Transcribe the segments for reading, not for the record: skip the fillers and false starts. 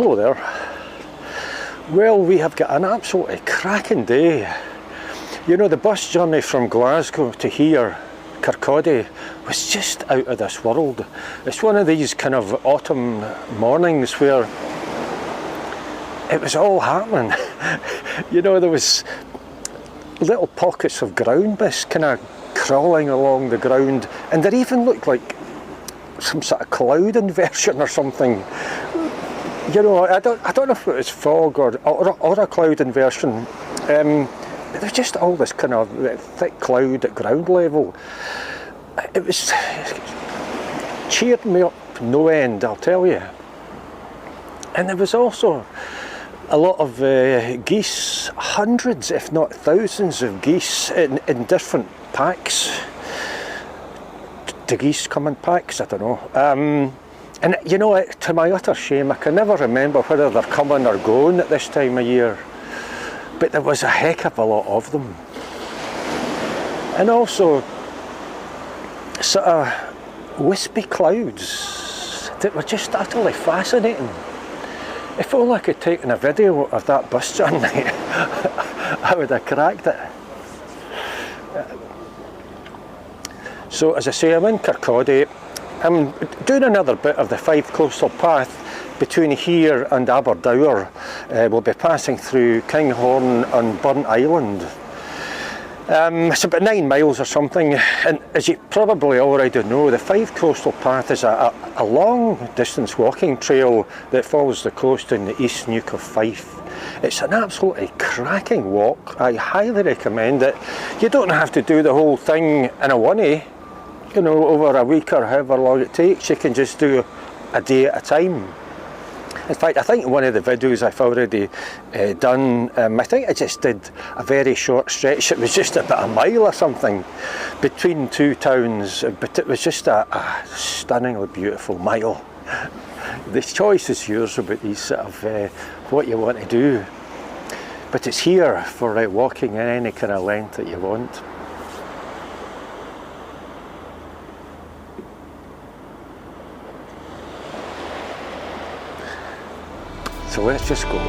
Hello there. Well, we have got an absolutely cracking day. You know, the bus journey from Glasgow to here, Kirkcaldy, was just out of this world. It's one of these kind of autumn mornings where it was all happening. You know, there was little pockets of ground mist kind of crawling along the ground, and there even looked like some sort of cloud inversion or something. You know, I don't know if it was fog or a cloud inversion, but there's just all this kind of thick cloud at ground level. It cheered me up no end, I'll tell you. And there was also a lot of geese, hundreds if not thousands of geese in different packs. Do geese come in packs? I don't know. And you know, to my utter shame, I can never remember whether they're coming or going at this time of year, but there was a heck of a lot of them. And also sort of wispy clouds that were just utterly fascinating. If only I could take a video of that bus journey, I would have cracked it. So as I say, I'm in Kirkcaldy. I'm doing another bit of the Fife Coastal Path between here and Aberdour. We'll be passing through Kinghorn and Burnt Island. It's about 9 miles or something, and as you probably already know, the Fife Coastal Path is a long distance walking trail that follows the coast in the East Neuk of Fife. It's an absolutely cracking walk. I highly recommend it. You don't have to do the whole thing in a one-way. You know, over a week or however long it takes. You can just do a day at a time. In fact, I think one of the videos I've already done, I think I just did a very short stretch. It was just about a mile or something between two towns, but it was just a stunningly beautiful mile. The choice is yours about these sort of what you want to do, but it's here for walking in any kind of length that you want. So let's just go.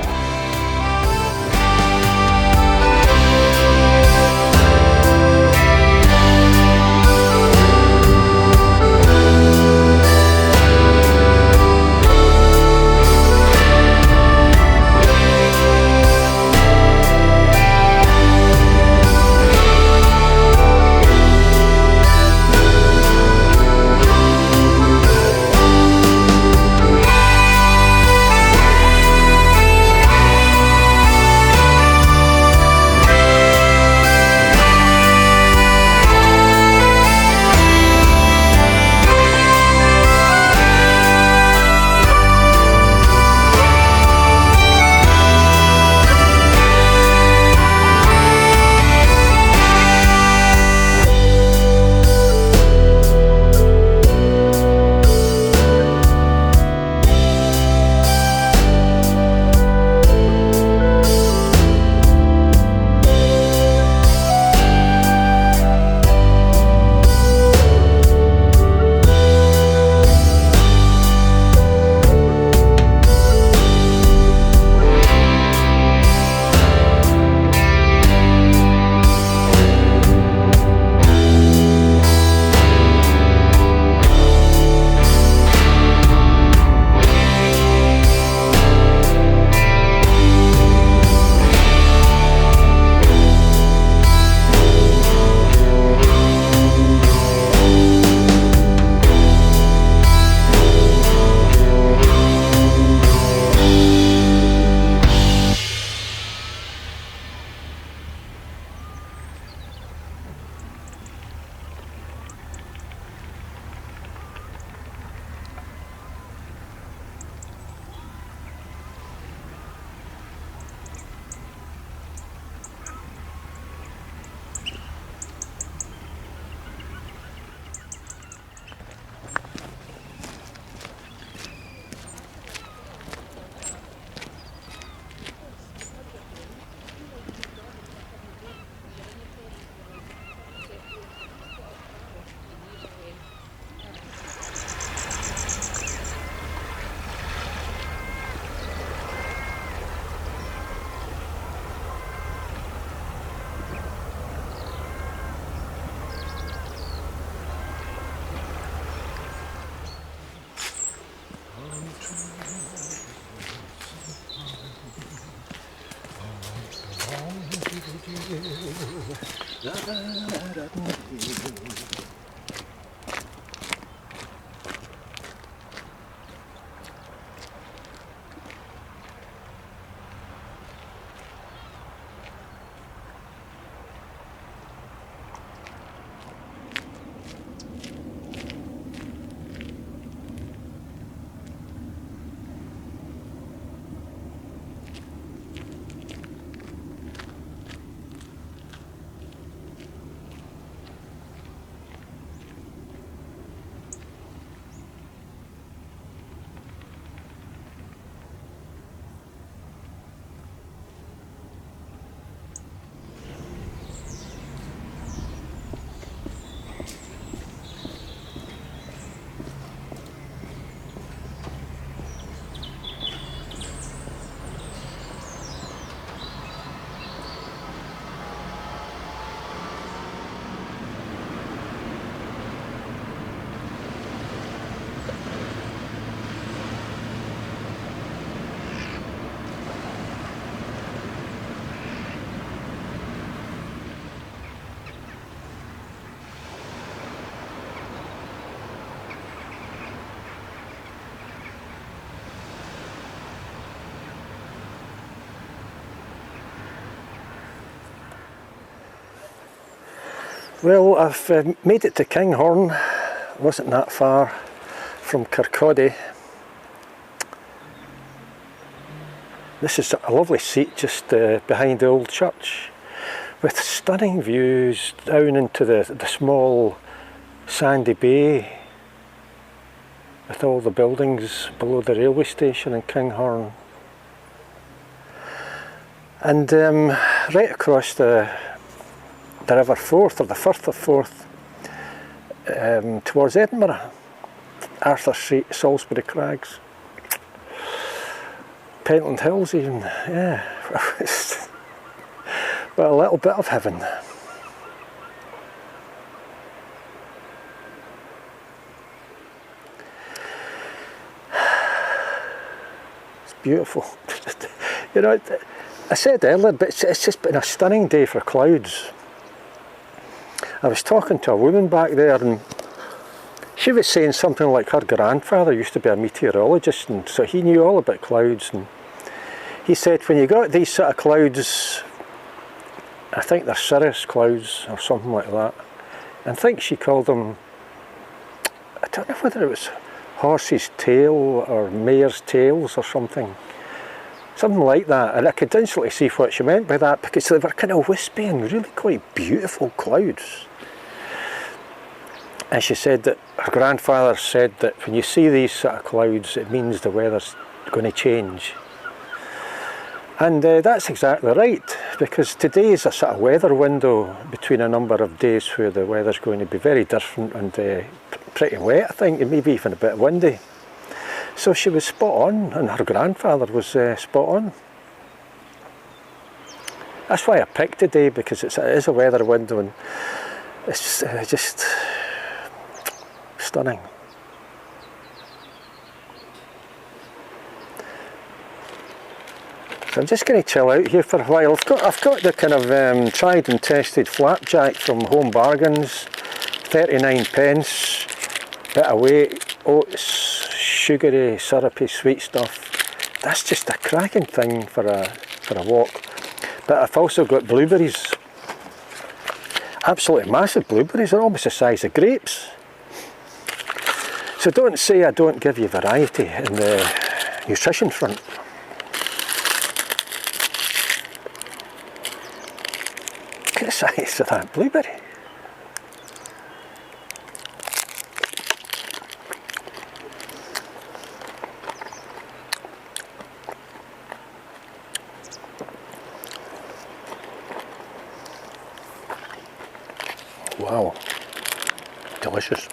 Well, I've made it to Kinghorn. Wasn't that far from Kirkcaldy. This is a lovely seat just behind the old church, with stunning views down into the small sandy bay, with all the buildings below the railway station in Kinghorn. And right across the River Forth, or the Firth of Forth, towards Edinburgh, Arthur Street, Salisbury Crags, Pentland Hills even, yeah. Well, a little bit of heaven. It's beautiful. You know, I said earlier, but it's just been a stunning day for clouds. I was talking to a woman back there, and she was saying something like her grandfather used to be a meteorologist, and so he knew all about clouds. And he said when you got these sort of clouds, I think they're cirrus clouds or something like that, and I think she called them, I don't know whether it was horse's tail or mare's tails or something like that, and I could instantly see what she meant by that, because they were kind of wispy and really quite beautiful clouds. And she said that her grandfather said that when you see these sort of clouds, it means the weather's going to change. And that's exactly right, because today is a sort of weather window between a number of days where the weather's going to be very different and pretty wet, I think, and maybe even a bit windy. So she was spot on, and her grandfather was spot on. That's why I picked today, because it is a weather window, and it's just stunning. So I'm just going to chill out here for a while. I've got the kind of tried and tested flapjack from Home Bargains, 39 pence, bit of weight, oats, sugary, syrupy, sweet stuff. That's just a cracking thing for a walk. But I've also got blueberries, absolutely massive blueberries. They're almost the size of grapes. So don't say I don't give you variety in the nutrition front. Look at the size of that blueberry. Wow, delicious.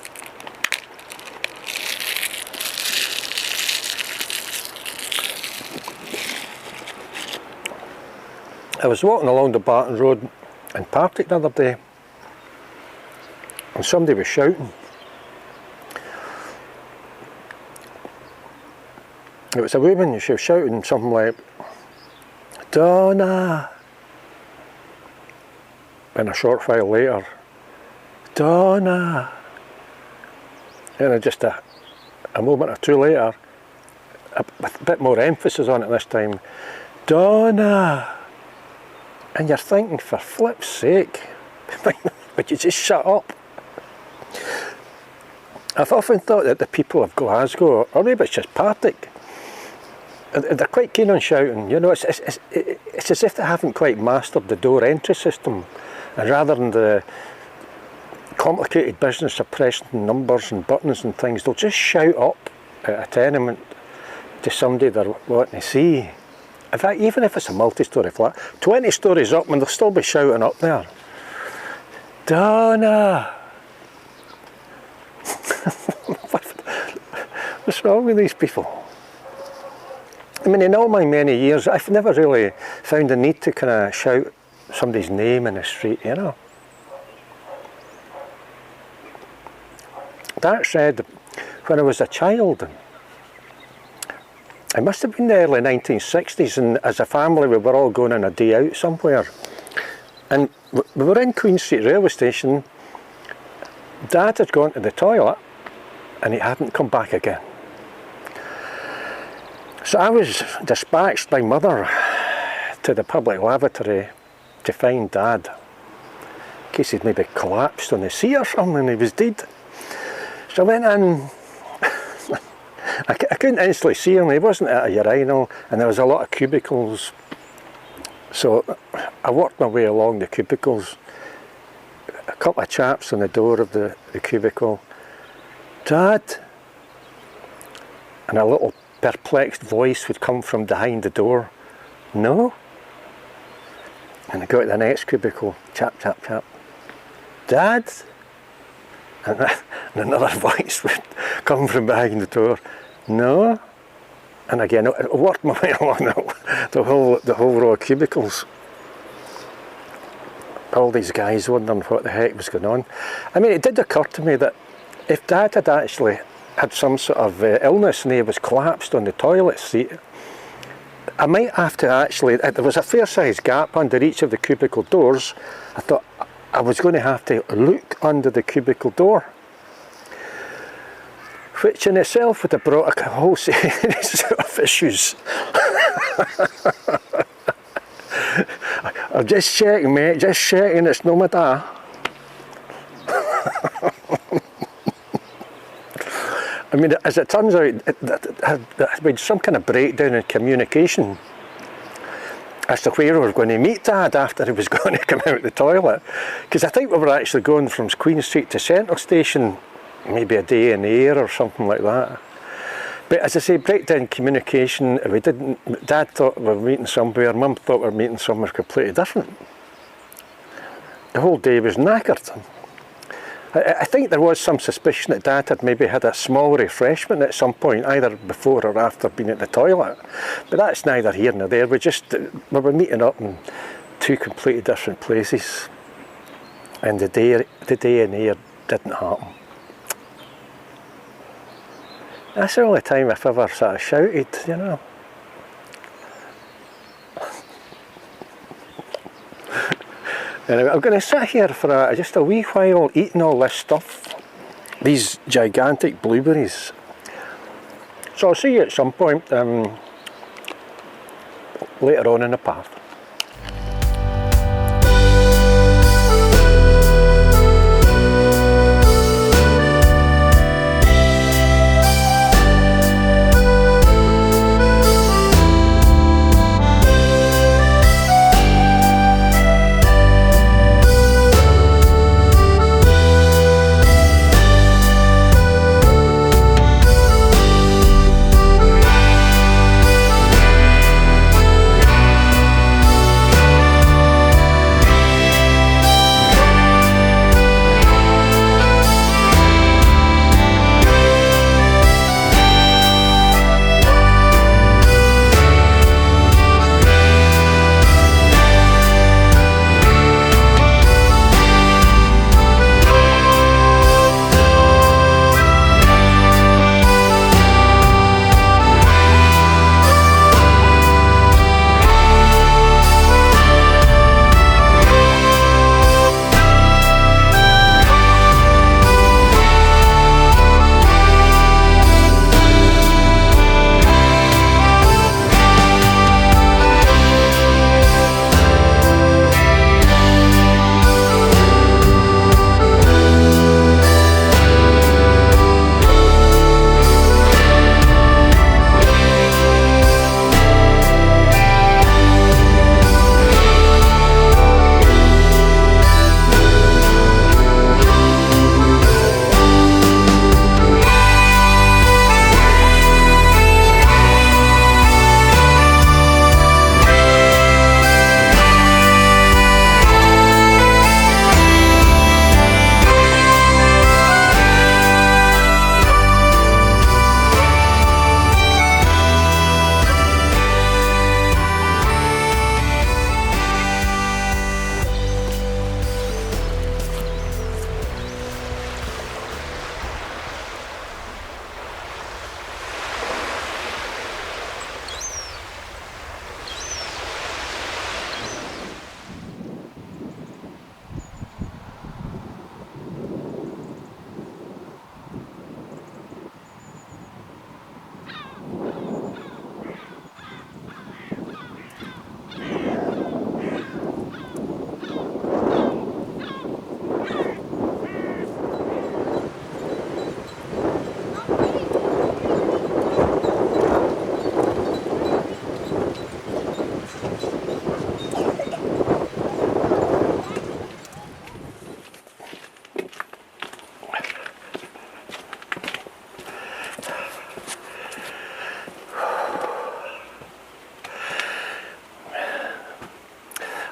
I was walking along the Barton Road in Partick the other day, and somebody was shouting. It was a woman, she was shouting something like, "Donna!" And a short while later, Donna. And then just a moment or two later, with a bit more emphasis on it this time, Donna. And you're thinking, for flip's sake, would you just shut up? I've often thought that the people of Glasgow, or maybe it's just Partick, they're quite keen on shouting. You know, it's as if they haven't quite mastered the door entry system, and rather than the complicated business of pressing numbers and buttons and things, they'll just shout up at a tenement to somebody they're wanting to see. In fact, even if it's a multi-storey flat, 20 stories up, and they'll still be shouting up there, Donna. What's wrong with these people? I mean, in all my many years, I've never really found the need to kind of shout somebody's name in the street, you know. That said, when I was a child, it must have been the early 1960s, and as a family we were all going on a day out somewhere. And we were in Queen Street railway station. Dad had gone to the toilet and he hadn't come back again. So I was dispatched by Mother to the public lavatory to find Dad, in case he'd maybe collapsed on the seat or something and he was dead. So I went in. I couldn't instantly see him. He wasn't at a urinal, and there was a lot of cubicles. So I worked my way along the cubicles. A couple of chaps on the door of the cubicle. Dad? And a little perplexed voice would come from behind the door. No? And I go to the next cubicle. Chap, chap, chap. Dad? And another voice would come from behind the door. No? And again, I worked my way along the whole row of cubicles. All these guys wondering what the heck was going on. I mean, it did occur to me that if Dad had actually had some sort of illness and he was collapsed on the toilet seat, I might have to actually, there was a fair sized gap under each of the cubicle doors. I thought I was going to have to look under the cubicle door, which in itself would have brought a whole series of issues. I'm just checking, mate, just checking it's no matter. I mean, as it turns out, there has been some kind of breakdown in communication as to where we were going to meet Dad after he was going to come out of the toilet. Because I think we were actually going from Queen Street to Central Station, maybe a day in the air or something like that. But as I say, breakdown in communication, we didn't. Dad thought we were meeting somewhere, Mum thought we were meeting somewhere completely different. The whole day was knackered. I think there was some suspicion that Dad had maybe had a small refreshment at some point, either before or after being at the toilet. But that's neither here nor there. We were meeting up in two completely different places, and the day in the air didn't happen. That's the only time I've ever sort of shouted, you know. Anyway, I'm going to sit here for just a wee while eating all this stuff, these gigantic blueberries. So I'll see you at some point later on in the path.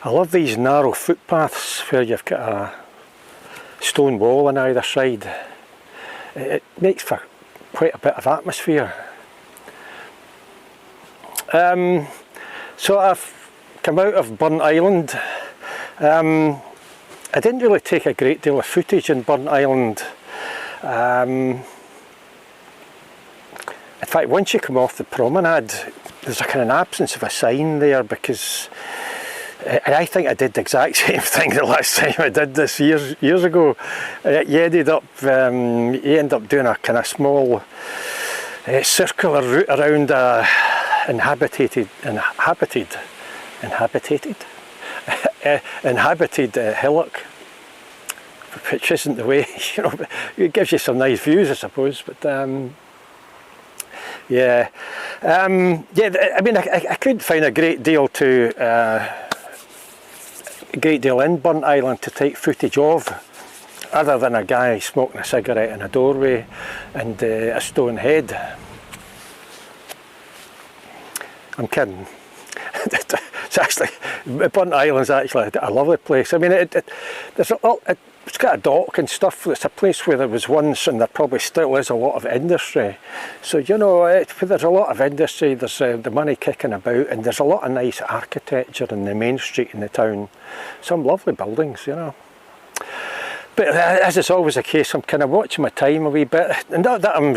I love these narrow footpaths where you've got a stone wall on either side. It makes for quite a bit of atmosphere. So I've come out of Burnt Island. I didn't really take a great deal of footage in Burnt Island. In fact, once you come off the promenade, there's a kind of absence of a sign there, because I think I did the exact same thing the last time I did this years ago. You ended up doing a kind of small circular route around a inhabited hillock, which isn't the way, you know. It gives you some nice views, I suppose, but yeah. I mean, I couldn't find a great deal in Burnt Island to take footage of, other than a guy smoking a cigarette in a doorway and a stone head. I'm kidding. It's actually, Burnt Island's actually a lovely place. I mean, it's got a dock and stuff. It's a place where there was once, and there probably still is, a lot of industry. So, you know, there's a lot of industry, there's the money kicking about, and there's a lot of nice architecture in the main street in the town. Some lovely buildings, you know. But as is always the case, I'm kind of watching my time a wee bit. And not that I'm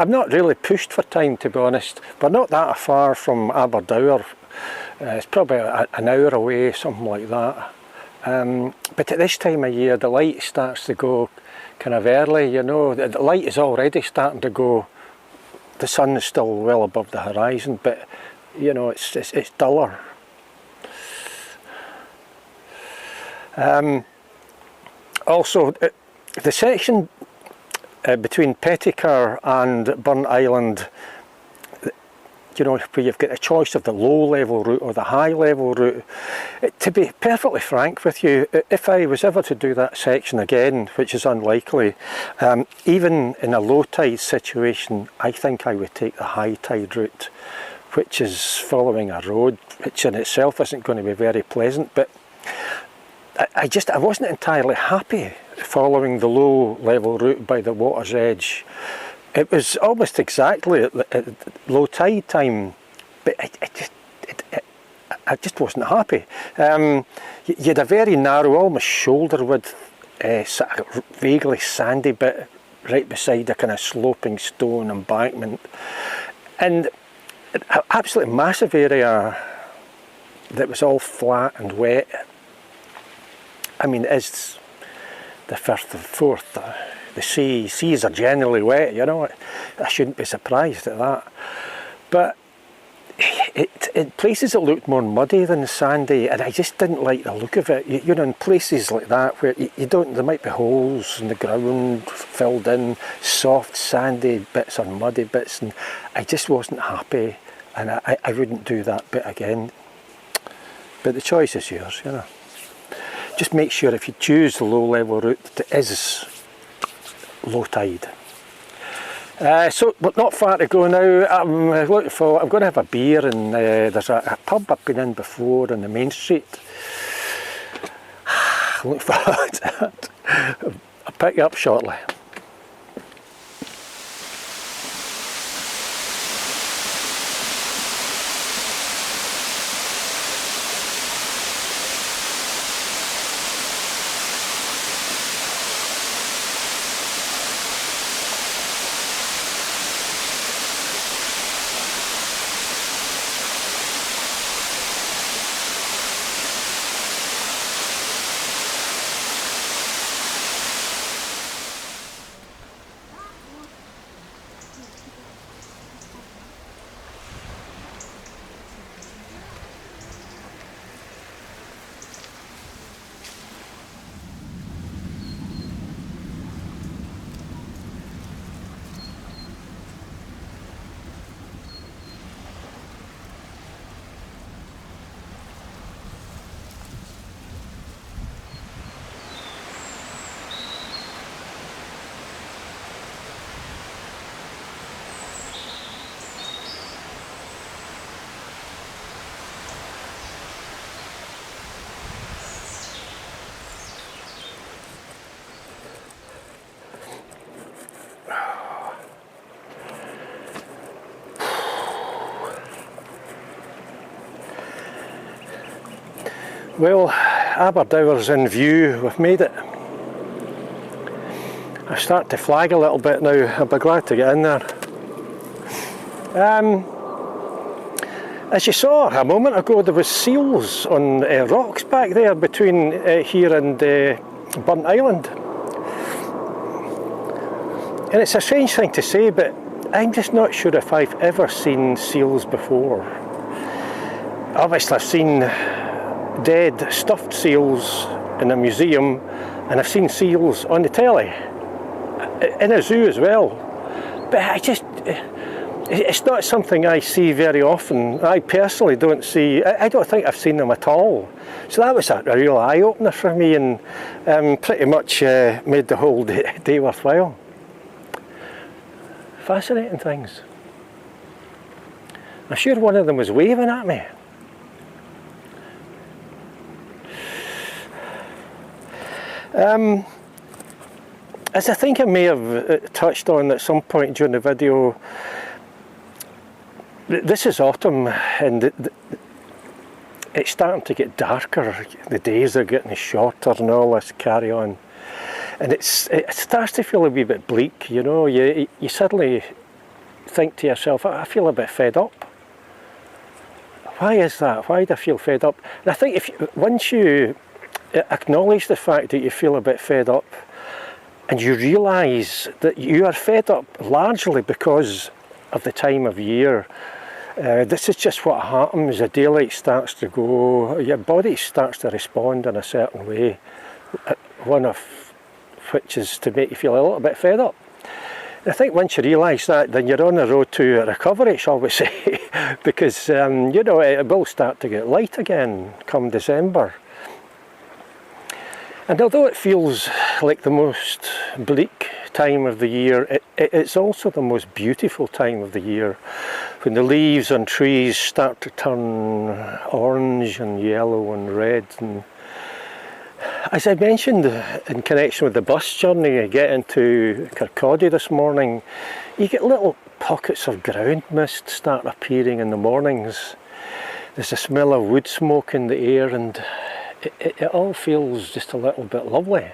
not really pushed for time, to be honest. We're not that far from Aberdour. It's probably an hour away, something like that. But at this time of year, the light starts to go kind of early, you know. The light is already starting to go. The sun is still well above the horizon, but, you know, it's duller. Also, the section between Pettycur and Burnt Island, you know, where you've got a choice of the low level route or the high level route. To be perfectly frank with you, if I was ever to do that section again, which is unlikely, even in a low tide situation, I think I would take the high tide route, which is following a road, which in itself isn't going to be very pleasant. But I wasn't entirely happy following the low level route by the water's edge. It was almost exactly at low tide time, but I just wasn't happy. You had a very narrow, almost shoulder width, sort of vaguely sandy bit right beside a kind of sloping stone embankment, and an absolutely massive area that was all flat and wet. I mean, it's the Firth of Forth. The seas are generally wet, you know. I shouldn't be surprised at that. But in places it looked more muddy than sandy, and I just didn't like the look of it. You know, in places like that where there might be holes in the ground filled in, soft sandy bits or muddy bits, and I just wasn't happy, and I wouldn't do that bit again. But the choice is yours, you know. Just make sure if you choose the low level route that it is low tide. So we're not far to go now. I'm going to have a beer, and there's a pub I've been in before on the main street. Look forward to that. I'll pick you up shortly. Well, Aberdour's in view, we've made it. I start to flag a little bit now, I'll be glad to get in there. As you saw a moment ago, there was seals on rocks back there between here and Burnt Island. And it's a strange thing to say, but I'm just not sure if I've ever seen seals before. Obviously I've seen dead stuffed seals in a museum, and I've seen seals on the telly, in a zoo as well. But it's not something I see very often. I personally don't see, I don't think I've seen them at all. So that was a real eye-opener for me, and pretty much made the whole day worthwhile. Fascinating things. I'm sure one of them was waving at me. As I think I may have touched on at some point during the video, this is autumn, and it's starting to get darker. The days are getting shorter and all this carry on. And it starts to feel a wee bit bleak, you know. You suddenly think to yourself, I feel a bit fed up. Why is that? Why do I feel fed up? And I think once you acknowledge the fact that you feel a bit fed up, and you realise that you are fed up largely because of the time of year. This is just what happens. The daylight starts to go, your body starts to respond in a certain way, one of which is to make you feel a little bit fed up. I think once you realise that, then you're on the road to recovery, shall we say, because you know, it will start to get light again come December. And although it feels like the most bleak time of the year, it's also the most beautiful time of the year, when the leaves on trees start to turn orange and yellow and red. And as I mentioned in connection with the bus journey getting to Kirkcaldy this morning, you get little pockets of ground mist start appearing in the mornings. There's a smell of wood smoke in the air, and it all feels just a little bit lovely.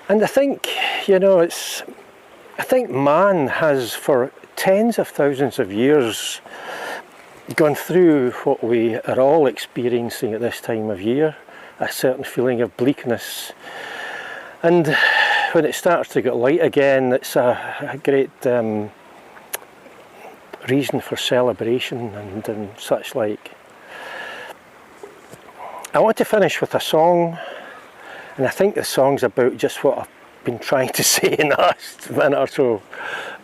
And I think, you know, I think man has for tens of thousands of years gone through what we are all experiencing at this time of year, a certain feeling of bleakness. And when it starts to get light again, it's a great reason for celebration and such like. I want to finish with a song, and I think the song's about just what I've been trying to say in the last minute or so.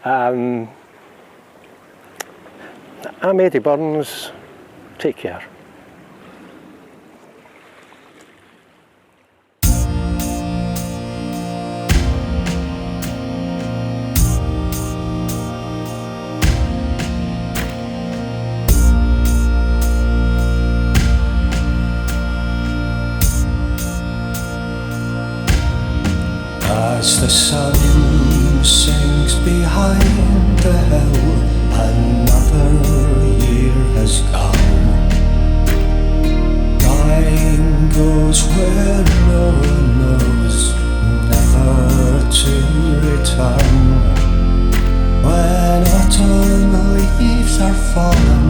I'm Eddie Burns. Take care. As the sun sinks behind the hill, another year has gone. Time goes where no one knows, never to return. When autumn leaves are fallen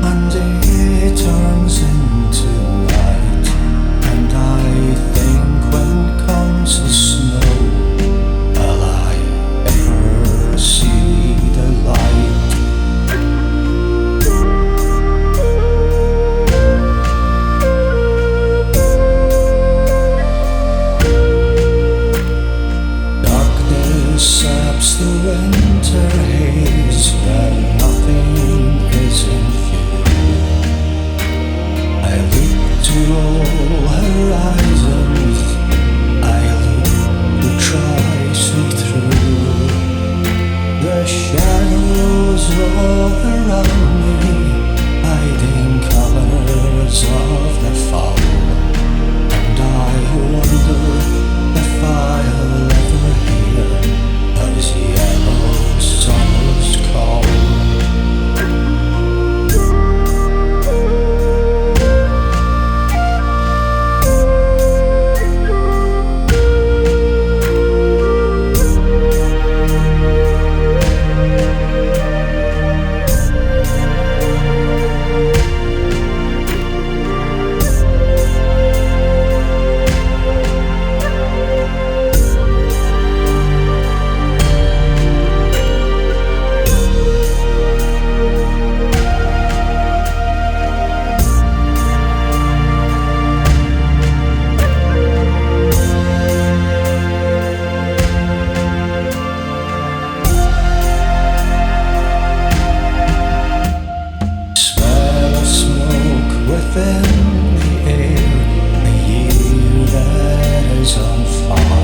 and day turns into night, and I think when comes the snow, will I ever see the light? Darkness saps the winter haze when nothing is in view. I look to all horizons, I look to try see through. The shadows all around me, hiding colours of the fall, and I wonder if I'll ever hear those yellow summer's call. in the air, a year that is on fire.